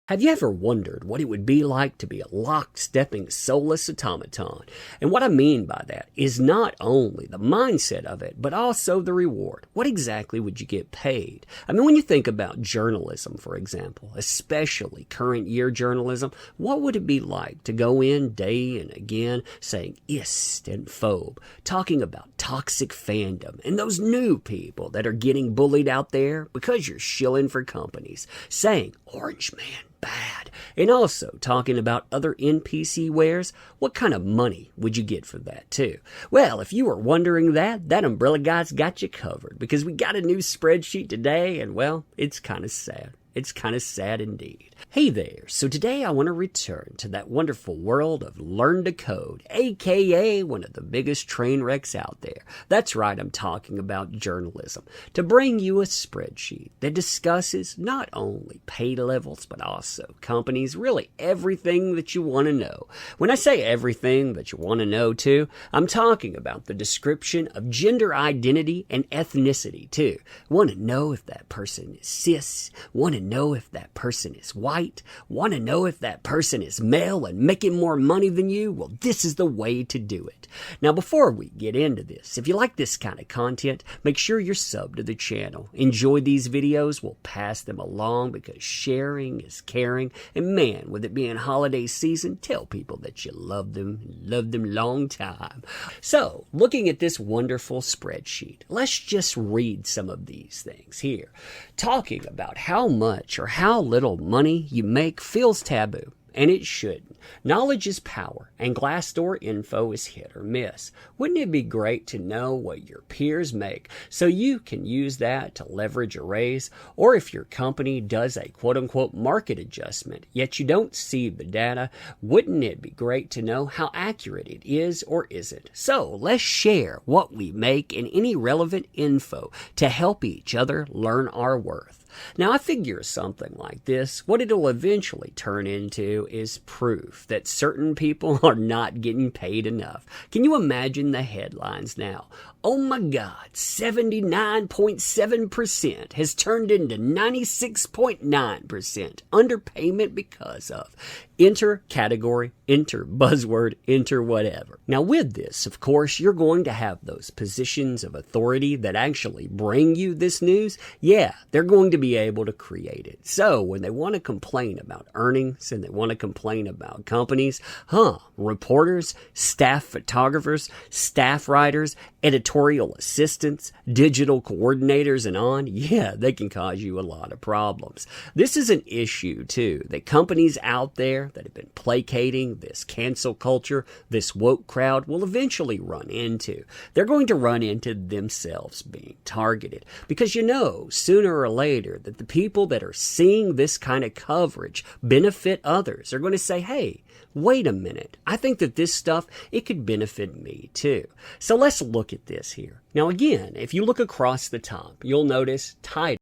Have you ever wondered what it would be like to be a lock-stepping, soulless automaton? And what I mean by that is not only the mindset of it, but also the reward. What exactly would you get paid? I mean, when you think about journalism, for example, especially current year journalism, what would it be like to go in day and again saying ist and phobe, talking about toxic fandom and those new people that are getting bullied out there because you're shilling for companies, saying Orange Man bad, and also talking about other NPC wares? What kind of money would you get for that too? Well, if you were wondering that Umbrella Guy's got you covered, because we got a new spreadsheet today, and well, it's kind of sad. It's kind of sad indeed. Hey there, so today I want to return to that wonderful world of Learn to Code, aka one of the biggest train wrecks out there. That's right, I'm talking about journalism, to bring you a spreadsheet that discusses not only pay levels, but also companies, really everything that you want to know. When I say everything that you want to know too, I'm talking about the description of gender identity and ethnicity too. Want to know if that person is cis, want to know if that person is white, want to know if that person is male and making more money than you? Well, this is the way to do it. Now, before we get into this, if you like this kind of content, make sure you're subbed to the channel. Enjoy these videos. We'll pass them along because sharing is caring. And man, with it being holiday season, tell people that you love them long time. So, looking at this wonderful spreadsheet, let's just read some of these things here. Talking about how much or how little money you make feels taboo, and it shouldn't. Knowledge is power, and Glassdoor info is hit or miss. Wouldn't it be great to know what your peers make so you can use that to leverage a raise? Or if your company does a quote-unquote market adjustment, yet you don't see the data, wouldn't it be great to know how accurate it is or isn't? So let's share what we make and any relevant info to help each other learn our worth. Now, I figure something like this, what it'll eventually turn into is proof that certain people are not getting paid enough. Can you imagine the headlines now? Oh my God, 79.7% has turned into 96.9% underpayment because of enter category, enter buzzword, enter whatever. Now with this, of course, you're going to have those positions of authority that actually bring you this news. Yeah, they're going to be able to create it. So when they want to complain about earnings and they want to complain about companies, reporters, staff photographers, staff writers, editorial assistants, digital coordinators, and on, yeah, they can cause you a lot of problems. This is an issue, too, that companies out there that have been placating this cancel culture, this woke crowd, will eventually run into. They're going to run into themselves being targeted. Because you know, sooner or later, that the people that are seeing this kind of coverage benefit others are going to say, hey, wait a minute, I think that this stuff, it could benefit me too. So let's look at this here. Now again, if you look across the top, you'll notice title,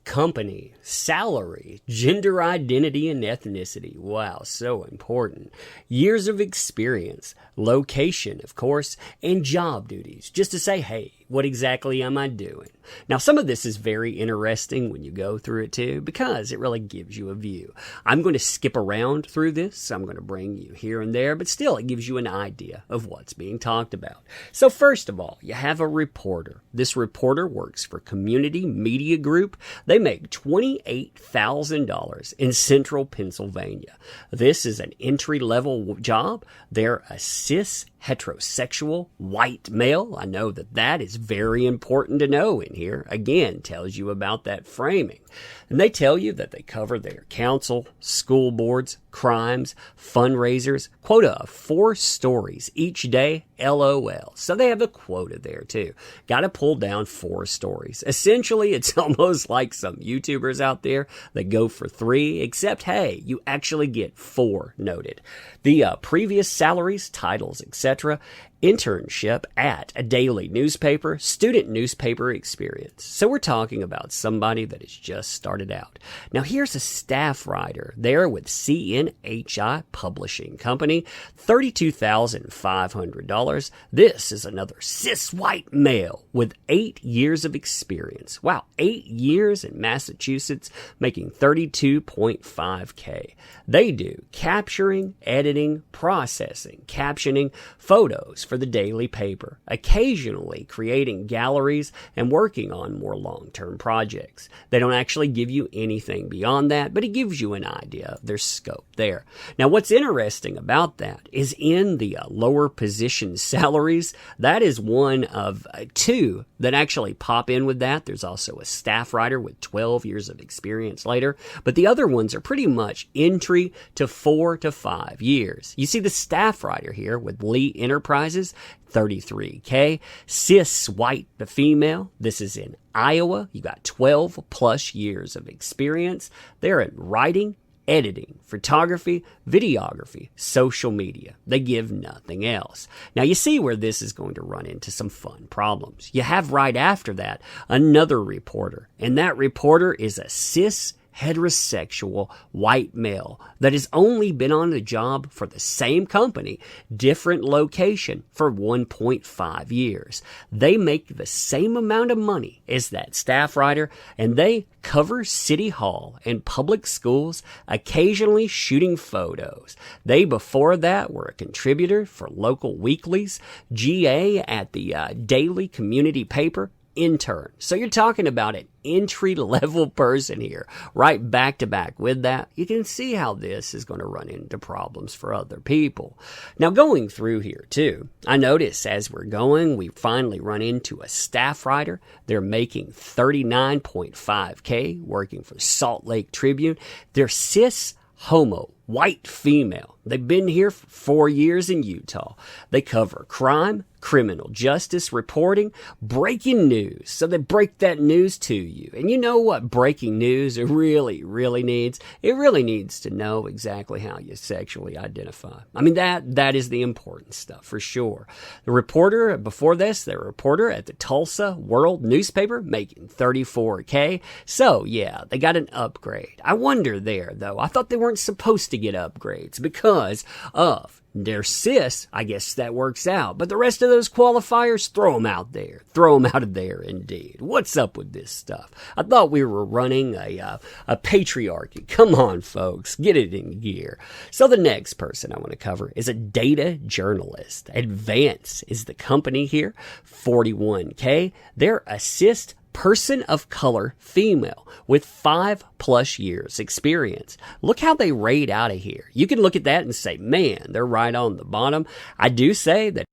company, salary, gender identity, and ethnicity. Wow, so important. Years of experience, location, of course, and job duties, just to say, hey, what exactly am I doing? Now, some of this is very interesting when you go through it too, because it really gives you a view. I'm going to skip around through this. I'm going to bring you here and there, but still it gives you an idea of what's being talked about. So first of all, you have a reporter. This reporter works for Community Media Group. They make $28,000 in Central Pennsylvania. This is an entry-level job. They're a cis, heterosexual, white male. I know that is very important to know in here. Again, tells you about that framing. And they tell you that they cover their council, school boards, crimes, fundraisers, quota of 4 stories each day, LOL. So they have a quota there too. Got to pull down 4 stories. Essentially, it's almost like some YouTubers out there that go for 3, except, hey, you actually get 4 noted. The previous salaries, titles, etc., internship at a daily newspaper, student newspaper experience. So we're talking about somebody that has just started out. Now here's a staff writer there with CNHI Publishing Company, $32,500. This is another cis white male with 8 years of experience. Wow, 8 years in Massachusetts, making $32.5K. They do capturing, editing, processing, captioning, photos for the daily paper, occasionally creating galleries and working on more long-term projects. They don't actually give you anything beyond that, but it gives you an idea of their scope there. Now, what's interesting about that is in the lower position salaries, that is one of two that actually pop in with that. There's also a staff writer with 12 years of experience later, but the other ones are pretty much entry to 4 to 5 years. You see the staff writer here with Lee Enterprises, $33K. Cis white, the female. This is in Iowa. You got 12 plus years of experience. They're in writing, editing, photography, videography, social media. They give nothing else. Now you see where this is going to run into some fun problems. You have right after that another reporter, and that reporter is a cis heterosexual white male that has only been on the job for the same company, different location, for 1.5 years. They make the same amount of money as that staff writer, and they cover City Hall and public schools, occasionally shooting photos. They, before that, were a contributor for local weeklies, GA at the daily community paper, intern. So you're talking about an entry-level person here, right back to back with that. You can see how this is going to run into problems for other people. Now, going through here, too, I notice as we're going, we finally run into a staff writer. They're making $39.5K, working for Salt Lake Tribune. They're cis homo, white female. They've been here for 4 years in Utah. They cover crime, criminal justice reporting, breaking news. So they break that news to you. And you know what breaking news really needs? It really needs to know exactly how you sexually identify. I mean, that is the important stuff for sure. The reporter, before this, the reporter at the Tulsa World newspaper, making $34K. So yeah, they got an upgrade. I wonder there, though. I thought they weren't supposed to get upgrades because of they're cis. I guess that works out. But the rest of those qualifiers, throw them out there. Throw them out of there, indeed. What's up with this stuff? I thought we were running a patriarchy. Come on, folks. Get it in gear. So the next person I want to cover is a data journalist. Advance is the company here. $41K. They're assist person of color female with 5+ years experience. Look how they rate out of here. You can look at that and say, man, they're right on the bottom. I do say that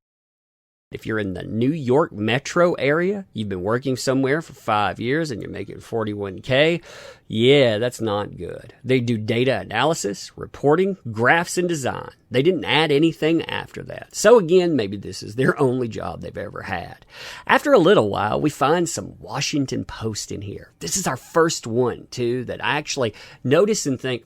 if you're in the New York metro area, you've been working somewhere for 5 years and you're making $41K, yeah, that's not good. They do data analysis, reporting, graphs, and design. They didn't add anything after that. So again, maybe this is their only job they've ever had. After a little while, we find some Washington Post in here. This is our first one, too, that I actually notice and think,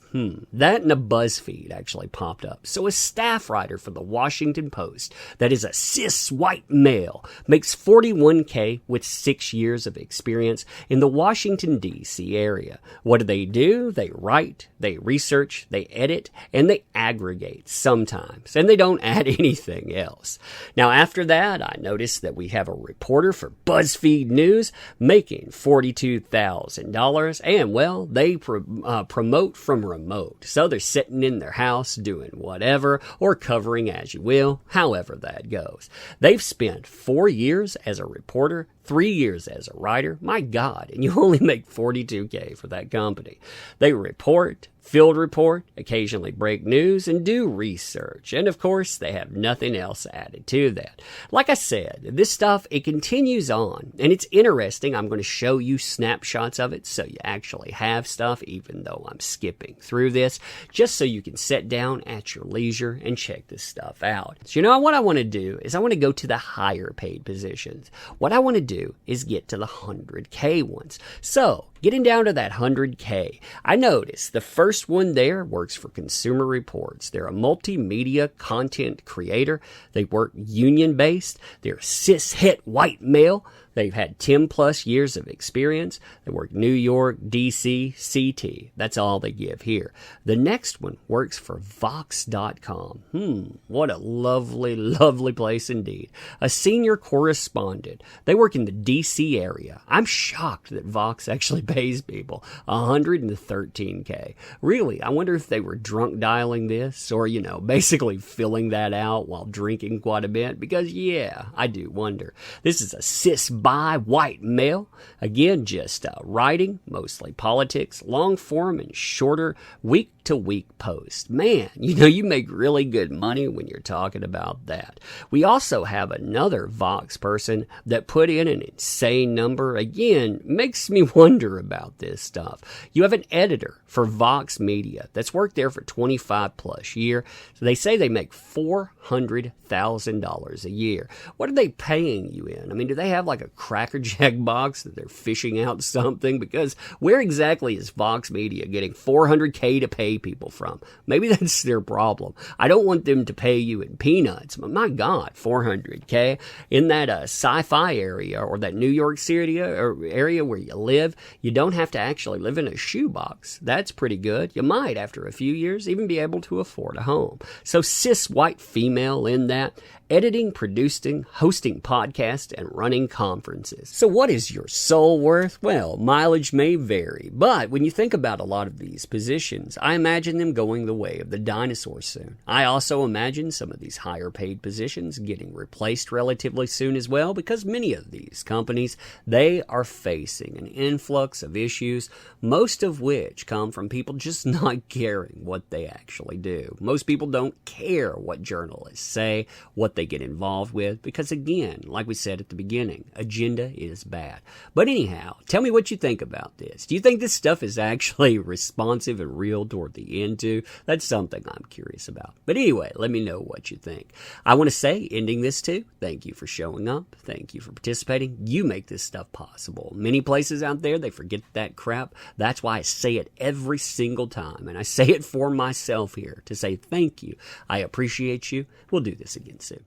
that and a BuzzFeed actually popped up. So a staff writer for the Washington Post that is a cis white male makes $41K with 6 years of experience in the Washington, D.C. area. What do? They write, they research, they edit, and they aggregate sometimes. And they don't add anything else. Now, after that, I noticed that we have a reporter for BuzzFeed News making $42,000. And, well, they promote from remote. So they're sitting in their house doing whatever or covering as you will, however that goes. They've spent 4 years as a reporter, 3 years as a writer. My God, and you only make $42K for that company. They report, field report, occasionally break news, and do research. And of course, they have nothing else added to that. Like I said, this stuff, it continues on, and it's interesting. I'm going to show you snapshots of it so you actually have stuff, even though I'm skipping through this, just so you can sit down at your leisure and check this stuff out. So you know what I want to do is I want to go to the higher paid positions. What I want to do do is get to the 100K ones. So, getting down to that 100K, I noticed the first one there works for Consumer Reports. They're a multimedia content creator. They work union-based. They're cis-het white male. They've had 10 plus years of experience. They work New York, DC, CT. That's all they give here. The next one works for Vox.com. What a lovely, lovely place indeed. A senior correspondent. They work in the DC area. I'm shocked that Vox actually pays people $113K. Really, I wonder if they were drunk dialing this or, basically filling that out while drinking quite a bit. Because, yeah, I do wonder. This is a cis bi white male. Again, just writing, mostly politics, long form and shorter week-to-week posts. Man, you make really good money when you're talking about that. We also have another Vox person that put in an insane number. Again, makes me wonder about this stuff. You have an editor for Vox Media that's worked there for 25 plus years. So they say they make $400,000 a year. What are they paying you in? I mean, do they have like a Cracker Jack box that they're fishing out something? Because where exactly is Vox Media getting $400K to pay people from? Maybe that's their problem. I don't want them to pay you in peanuts, but my God, $400K in that sci-fi area or that New York City area where you live, you don't have to actually live in a shoebox. That's pretty good. You might, after a few years, even be able to afford a home. So cis white female in that, editing, producing, hosting podcasts, and running conferences. So what is your soul worth? Well, mileage may vary, but when you think about a lot of these positions, I imagine them going the way of the dinosaurs soon. I also imagine some of these higher paid positions getting replaced relatively soon as well, because many of these companies, they are facing an influx of issues, most of which come from people just not caring what they actually do. Most people don't care what journalists say, what they get involved with, because again, like we said at the beginning, agenda is bad. But anyhow, tell me what you think about this. Do you think this stuff is actually responsive and real toward the end too? That's something I'm curious about. But anyway, let me know what you think. I want to say, ending this too, thank you for showing up. Thank you for participating. You make this stuff possible. Many places out there, they forget that crap. That's why I say it every single time. And I say it for myself here to say thank you. I appreciate you. We'll do this again soon.